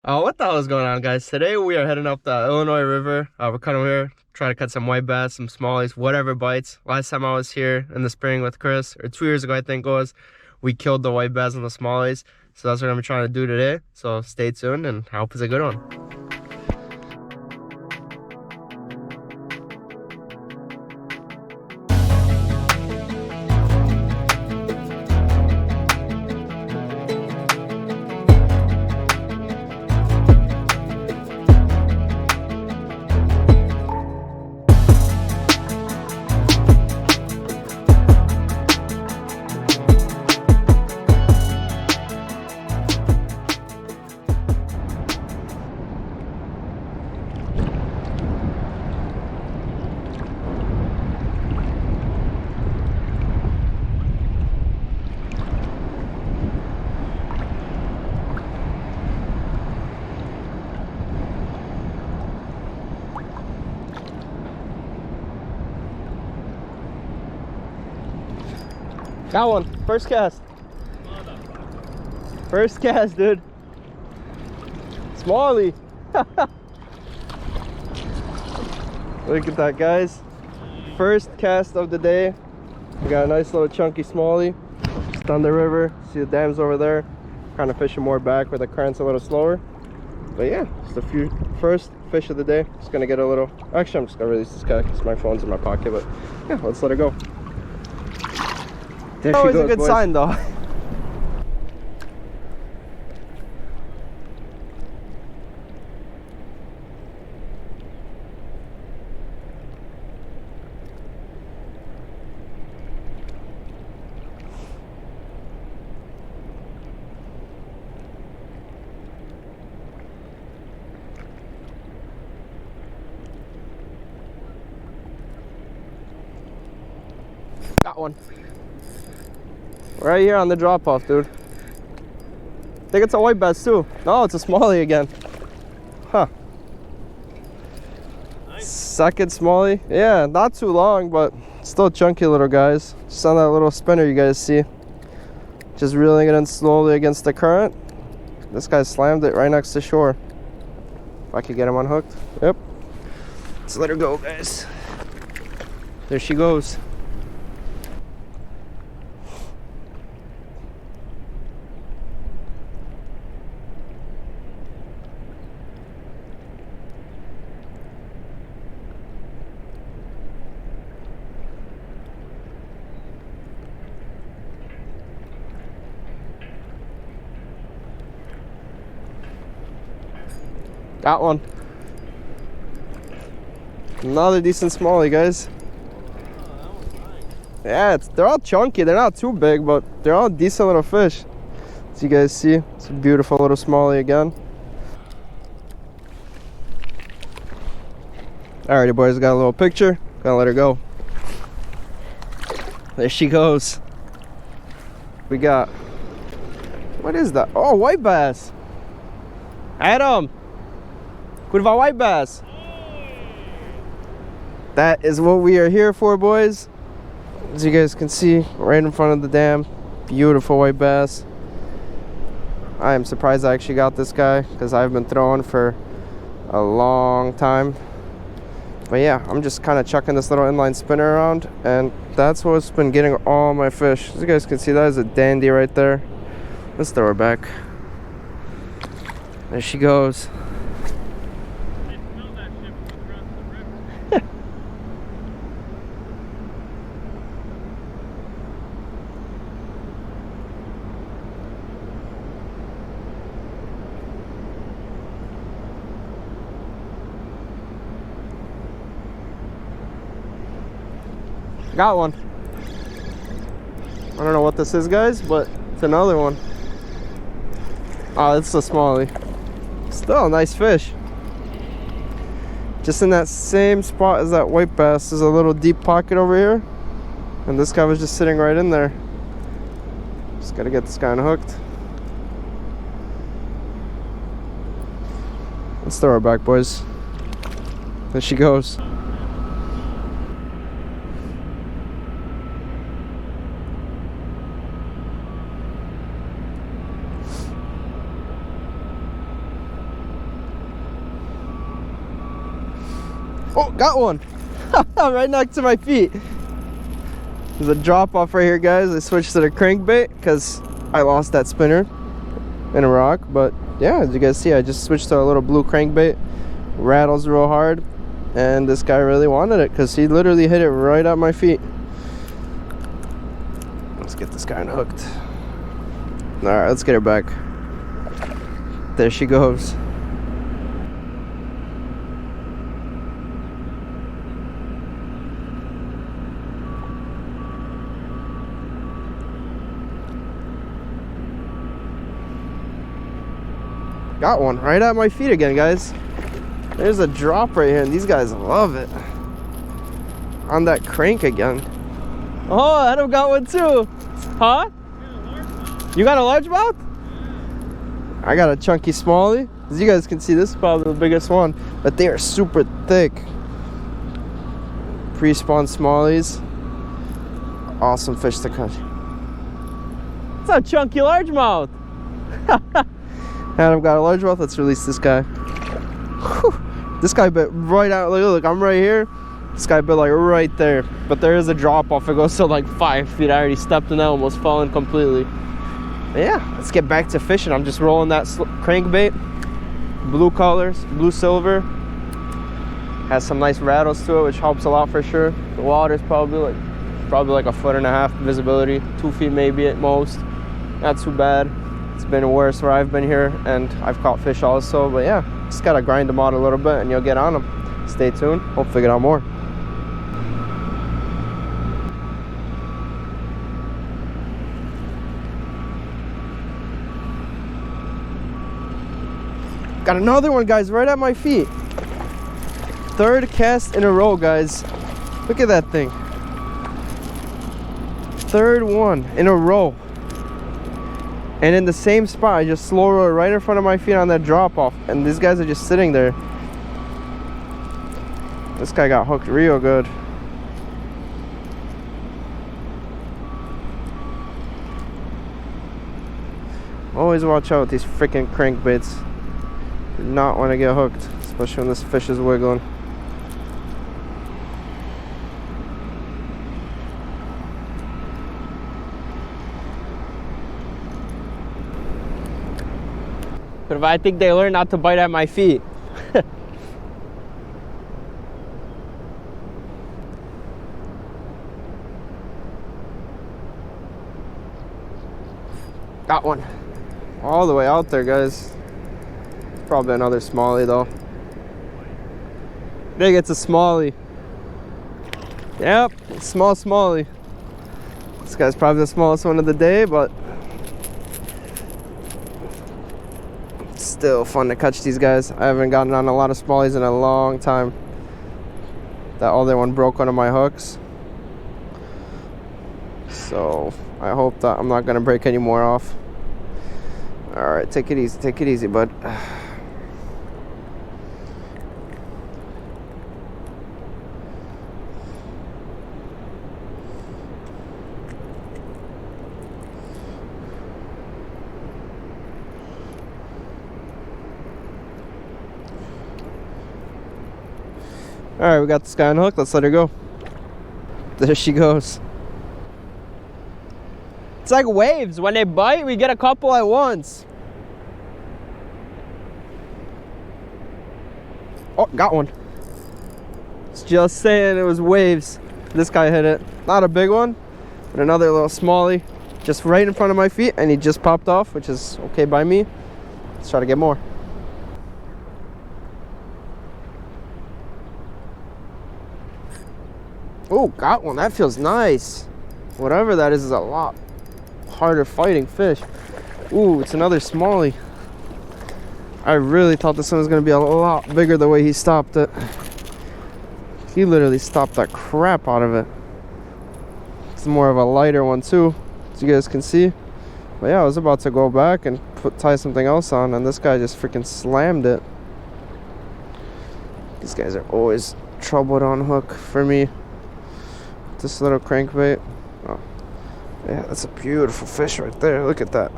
What the hell is going on, guys? Today we are heading up the Illinois River. We're coming here, trying to catch some white bass, some smallies, whatever bites. Last time I was here in the spring with Chris, or 2 years ago I think it was, we killed the white bass and the smallies. So that's what I'm trying to do today. So stay tuned and I hope it's a good one. Got one. First cast. First cast, dude. Smallie. Look at that, guys. First cast of the day. We got a nice little chunky smallie. Just on the river. See the dams over there. Kind of fishing more back where the current's a little slower. But yeah, just a few first fish of the day. Just gonna get a little. Actually, I'm just gonna release this guy because my phone's in my pocket. But yeah, let's let her go. There always she goes, a good boys. Sign though. Got one. Right here on the drop off, dude. I think it's a white bass too. No, it's a smallie again. Huh. Nice. Second smallie. Yeah, not too long, but still chunky little guys. Just on that little spinner you guys see. Just reeling it in slowly against the current. This guy slammed it right next to shore. If I could get him unhooked. Yep. Let's let her go, guys. There she goes. Got one. Another decent smallie, guys. Yeah, they're all chunky. They're not too big, but they're all decent little fish. As you guys see, it's a beautiful little smallie again. Alrighty, boys, got a little picture. Gonna let her go. There she goes. We got, what is that? Oh, white bass. Adam. Kurwa white bass. That is what we are here for, boys. As you guys can see, right in front of the dam, beautiful white bass. I am surprised I actually got this guy because I've been throwing for a long time. But yeah, I'm just kind of chucking this little inline spinner around, and that's what's been getting all my fish. As you guys can see, that is a dandy right there. Let's throw her back. There she goes. Got one. I don't know what this is, guys, but it's another one. Oh, it's a smallie. Still a nice fish. Just in that same spot as that white bass. There's a little deep pocket over here, and this guy was just sitting right in there. Just gotta get this guy unhooked. Let's throw her back, boys. There she goes. Oh, got one. Right next to my feet. There's a drop off right here, guys. I switched to the crankbait because I lost that spinner in a rock. But yeah, as you guys see, I just switched to a little blue crankbait. Rattles real hard. And this guy really wanted it because he literally hit it right at my feet. Let's get this guy unhooked. Alright, let's get her back. There she goes. Got one right at my feet again, guys. There's a drop right here, and these guys love it. On that crank again. Oh, Adam got one too. Huh? You got a largemouth? I got a chunky smallie. As you guys can see, this is probably the biggest one, but they are super thick. Pre-spawn smallies. Awesome fish to catch. It's a chunky largemouth. Adam got a largemouth. Let's release this guy. Whew. This guy bit right out. Look, I'm right here. This guy bit like right there. But there is a drop off. It goes to like 5 feet. I already stepped in that, almost fallen completely. But yeah, let's get back to fishing. I'm just rolling that crankbait. Blue colors, blue silver. Has some nice rattles to it, which helps a lot for sure. The water's probably like a 1.5 foot visibility, 2 feet maybe at most. Not too bad. It's been worse where I've been here, and I've caught fish also. But yeah, just gotta grind them out a little bit, and you'll get on them. Stay tuned. Hopefully get on more. Got another one, guys, right at my feet. Third cast in a row, guys. Look at that thing. Third one in a row. And in the same spot, I just slow roll right in front of my feet on that drop off. And these guys are just sitting there. This guy got hooked real good. Always watch out with these freaking crankbaits. Do not want to get hooked, especially when this fish is wiggling. But if I think they learn not to bite at my feet. Got one. All the way out there, guys. Probably another smallie though. I think it's a smallie. Yep, small smallie. This guy's probably the smallest one of the day, but still fun to catch these guys. I haven't gotten on a lot of smallies in a long time. That other one broke one of my hooks. So I hope that I'm not gonna break any more off. Alright, take it easy, bud. Alright, we got this guy unhooked. Let's let her go. There she goes. It's like waves. When they bite, we get a couple at once. Oh, got one. It's just saying it was waves. This guy hit it. Not a big one, but another little smallie. Just right in front of my feet, and he just popped off, which is okay by me. Let's try to get more. Oh, got one. That feels nice. Whatever that is a lot harder fighting fish. Ooh, it's another smallie. I really thought this one was going to be a lot bigger the way he stopped it. He literally stopped the crap out of it. It's more of a lighter one too, as you guys can see. But yeah, I was about to go back and tie something else on, and this guy just freaking slammed it. These guys are always troubled on hook for me. This little crankbait. Oh, yeah, that's a beautiful fish right there. Look at that.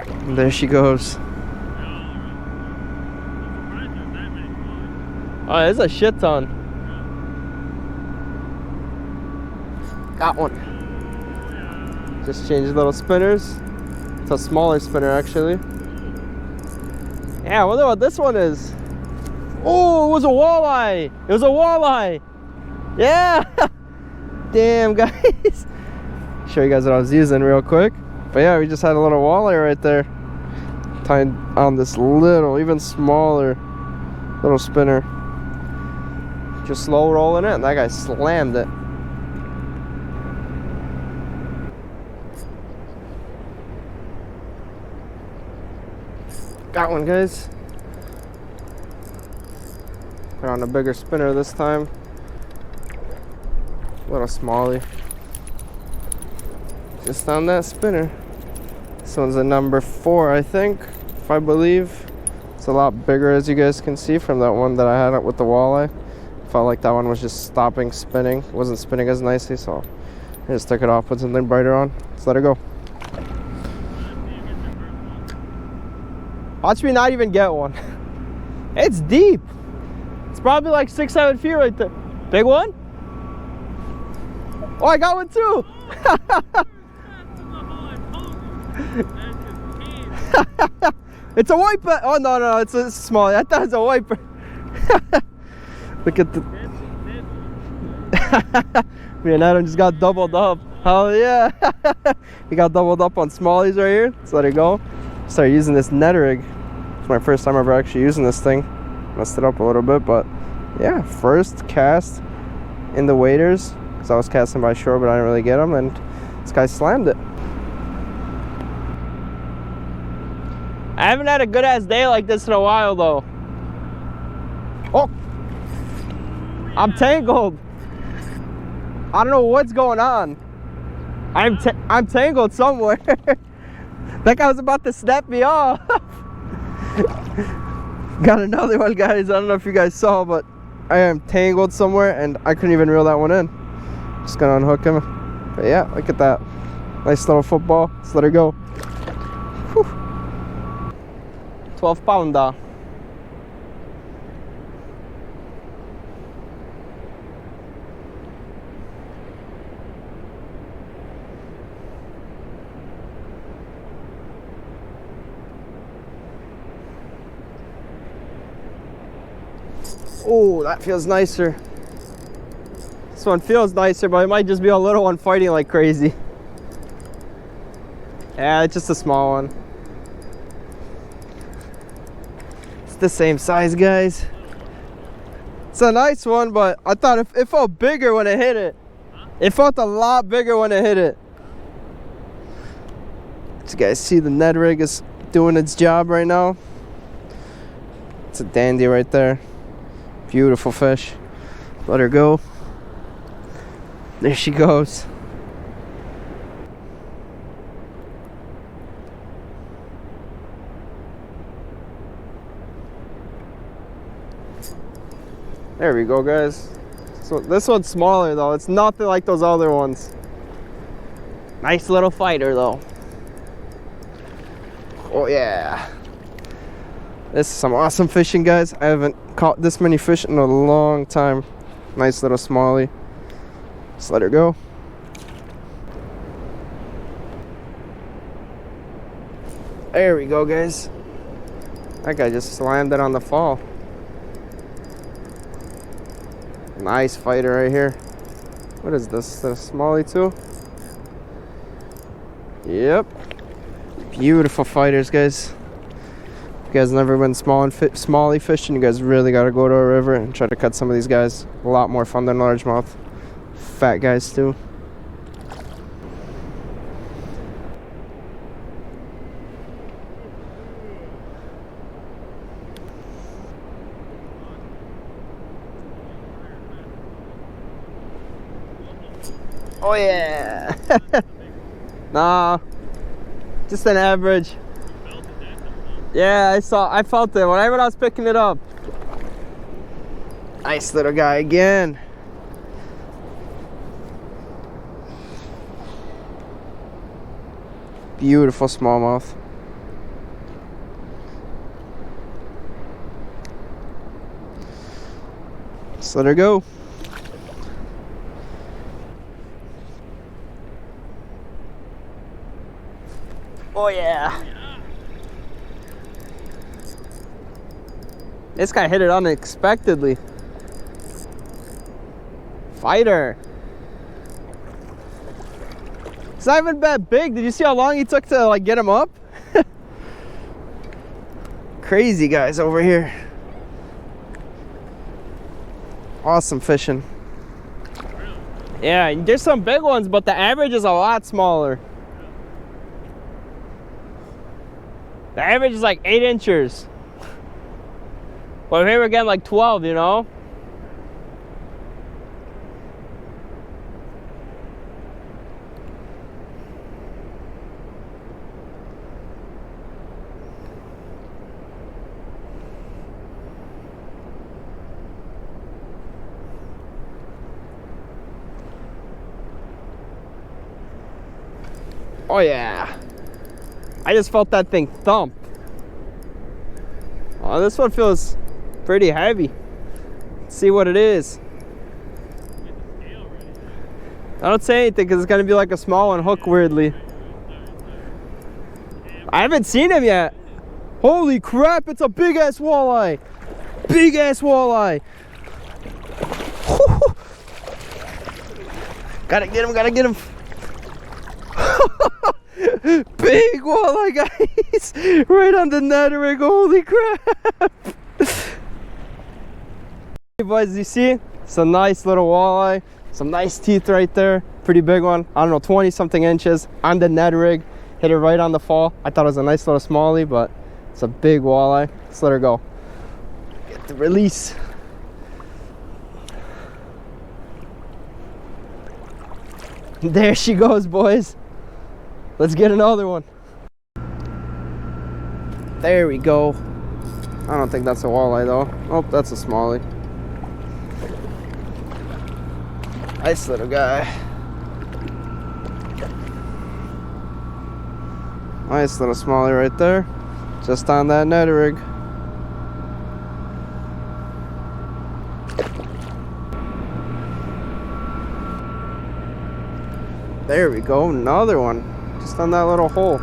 And there she goes. Oh, there's a shit ton. Got one. Just changed little spinners. It's a smaller spinner actually. Yeah, I wonder what this one is. Oh, it was a walleye. It was a walleye. Yeah. Damn, guys. Show you guys what I was using real quick. But yeah, we just had a little walleye right there. Tied on this little, even smaller little spinner. Just slow rolling it, and that guy slammed it. Got one, guys. Put on a bigger spinner this time. A little smallie. Just on that spinner. This one's a number 4, I think, if I believe. It's a lot bigger, as you guys can see, from that one that I had with the walleye. Felt like that one was just stopping spinning. It wasn't spinning as nicely, so I just took it off, put something brighter on. Let's let her go. Watch me not even get one. It's deep. It's probably like 6-7 feet right there. Big one? Oh, I got one too. It's a wiper. Oh no, it's a small. I thought it was a wiper. Look at the. Me and Adam just got doubled up. Oh yeah. We got doubled up on smallies right here. Let's let it go. Started using this net rig. It's my first time ever actually using this thing. Messed it up a little bit, but yeah, first cast in the waders, because I was casting by shore, but I didn't really get them, and this guy slammed it. I haven't had a good ass day like this in a while though. Oh, I'm tangled. I don't know what's going on. I'm tangled somewhere. That guy was about to snap me off. Got another one, guys. I don't know if you guys saw, but I am tangled somewhere and I couldn't even reel that one in. Just gonna unhook him. But yeah, look at that. Nice little football. Let's let her go. Whew. 12-pounder. Oh, that feels nicer. This one feels nicer, but it might just be a little one fighting like crazy. Yeah, it's just a small one. It's the same size, guys. It's a nice one, but I thought it felt bigger when it hit it. It felt a lot bigger when it hit it. As you guys see, the Ned rig is doing its job right now. It's a dandy right there. Beautiful fish. Let her go. There she goes. There we go, guys. So this one's smaller though. It's nothing like those other ones. Nice little fighter though. Oh yeah. This is some awesome fishing, guys. I haven't caught this many fish in a long time. Nice little smallie. Just let her go. There we go, guys. That guy just slammed it on the fall. Nice fighter right here. What is this? The smallie too? Yep. Beautiful fighters, guys. If you guys never been smallie fishing, you guys really got to go to a river and try to cut some of these guys. A lot more fun than largemouth. Fat guys too. Oh yeah. Nah, just an average. Yeah, I felt it whenever I was picking it up. Nice little guy again. Beautiful smallmouth. Just let her go. Oh yeah. This guy hit it unexpectedly. Fighter. It's not even that big. Did you see how long he took to like get him up? Crazy guys over here. Awesome fishing. Yeah, there's some big ones, but the average is a lot smaller. The average is like 8 inches. Well, here we're getting like 12, you know? Oh yeah. I just felt that thing thump. Oh, this one feels pretty heavy. Let's see what it is. I don't say anything because it's gonna be like a small one hook weirdly. I haven't seen him yet. Holy crap, it's a big ass walleye. Big ass walleye. Gotta get him, gotta get him. Big walleye, guys. Right on the net rig. Holy crap. Hey boys, you see? It's a nice little walleye. Some nice teeth right there. Pretty big one. I don't know, 20 something inches on the net rig. Hit it right on the fall. I thought it was a nice little smallie, but it's a big walleye. Let's let her go. Get the release. There she goes, boys. Let's get another one. There we go. I don't think that's a walleye though. Oh, that's a smallie. Nice little guy. Nice little smallie right there. Just on that net rig. There we go, another one. Just on that little hole.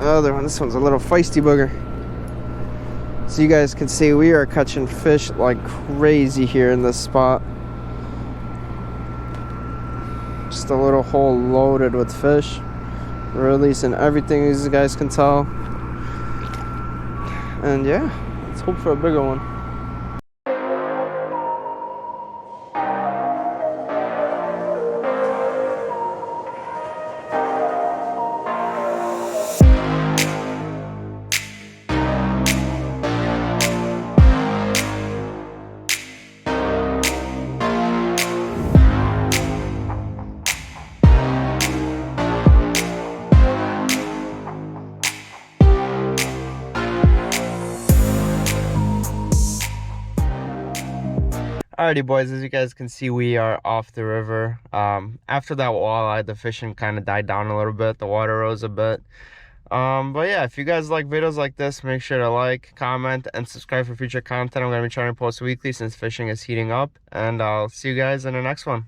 Another one. This one's a little feisty booger. So you guys can see we are catching fish like crazy here in this spot. Just a little hole loaded with fish. We're releasing everything, as you guys can tell. And yeah, let's hope for a bigger one. Alrighty boys, as you guys can see, we are off the river. After that walleye, the fishing kind of died down a little bit. The water rose a bit. But yeah, if you guys like videos like this, make sure to like, comment, and subscribe for future content. I'm going to be trying to post weekly since fishing is heating up. And I'll see you guys in the next one.